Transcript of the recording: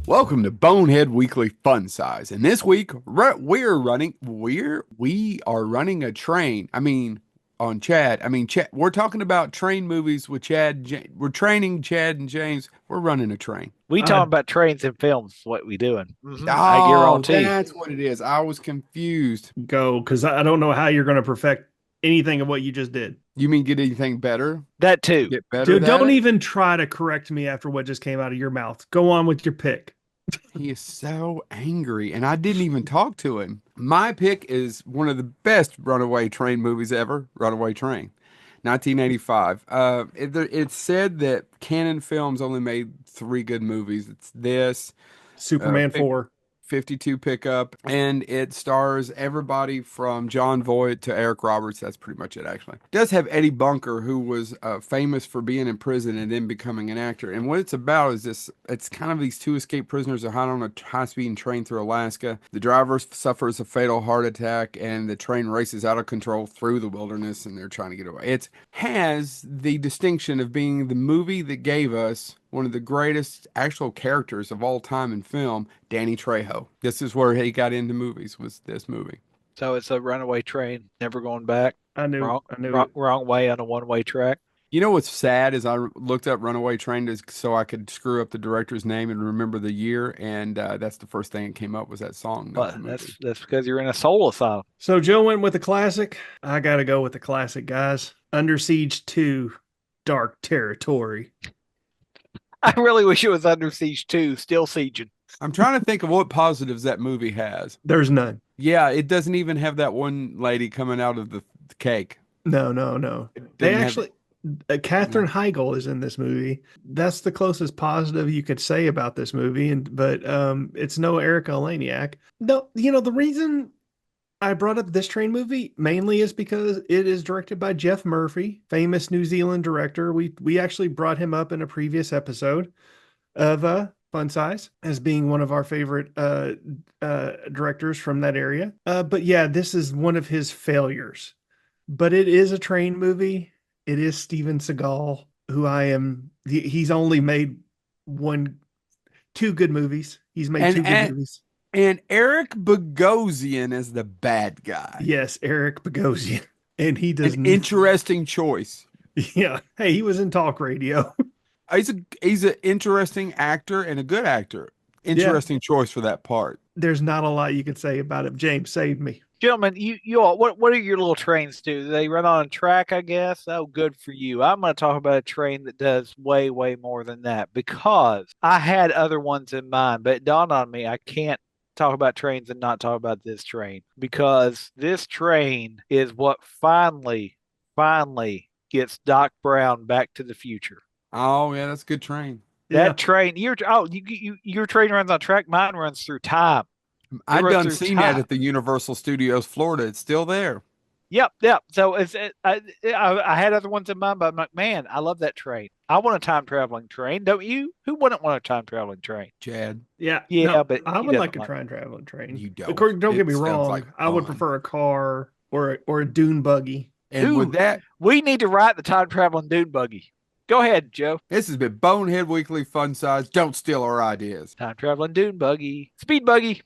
Welcome to Bonehead Weekly Fun Size. And this week we are running a train. On Chad. Chad. We're talking about train movies with Chad. We're training Chad and James. We're running a train. We Uh, talking about trains and films, what we doing. I Oh, guarantee. that's what it is. I was confused. go, because I don't know how you're going to perfect anything of what you just did. You mean get anything better? That too. Get better Dude, at don't it? even try to correct me after what just came out of your mouth. Go on with your pick. He is so angry, and I didn't even talk to him. My pick is one of the best runaway train movies ever, Runaway Train, 1985. It's said that Canon Films only made three good movies. It's this, Superman 4. 52 pickup, and it stars everybody from John Voight to Eric Roberts. That's pretty much it, actually. It does have Eddie Bunker, who was famous for being in prison and then becoming an actor. And what it's about is this: it's kind of these two escaped prisoners are hot on a high-speed train through Alaska. The driver suffers a fatal heart attack, and the train races out of control through the wilderness, and they're trying to get away. It has the distinction of being the movie that gave us one of the greatest actual characters of all time in film, Danny Trejo. This is where he got into movies, was this movie. So it's a runaway train, never going back. I knew, Wrong, I knew wrong, it. wrong way on a one-way track. You know what's sad is I looked up Runaway Train so I could screw up the director's name and remember the year, and that's the first thing that came up was that song, not the But movie. that's because you're in a soul asylum. So Joe went with the classic. I got to go with the classic, guys. Under Siege 2, Dark Territory. I really wish it was Under Siege 2, still sieging. I'm trying to think of what positives that movie has. There's none. Yeah, it doesn't even have that one lady coming out of the cake. No, no, no. It They didn't have. actually, Katherine Heigl is in this movie. That's the closest positive you could say about this movie. But it's no Erica Eleniak. No, the reason I brought up this train movie mainly is because it is directed by Jeff Murphy, famous New Zealand director. We actually brought him up in a previous episode of Fun Size as being one of our favorite directors from that area. But yeah, this is one of his failures. But it is a train movie. It is Steven Seagal, who he's only made two good movies. He's made And two good movies. and Eric Bogosian as the bad guy. Yes, Eric Bogosian. And he does An interesting choice. Yeah. Hey, he was in talk radio. He's an interesting actor and a good actor. Yeah. Interesting choice for that part. There's not a lot you can say about him. James, save me. Gentlemen, you all, what do your little trains do? Do they run on a track, I guess? Oh, good for you. I'm going to talk about a train that does way, way more than that because I had other ones in mind, but it dawned on me I can't talk about trains and not talk about this train because this train is what finally gets Doc Brown back to the future. Oh yeah, that's a good train. Yeah. That train, your train runs on track. Mine runs through time. It I've runs done through seen that time. at the Universal Studios Florida. It's still there. Yep. So I had other ones in mind, but I'm like, man, I love that train. I want a time traveling train, don't you? Who wouldn't want a time traveling train? Chad, Yeah. Yeah, No, but I he would doesn't like a like. train traveling train. you Of don't. course, don't get It me sounds wrong. like I would fun. prefer a car or a dune buggy. And with Ooh, that, we need to write the time traveling dune buggy. Go ahead, Joe. this has been Bonehead Weekly Fun Size. Don't steal our ideas. Time traveling dune buggy, speed buggy.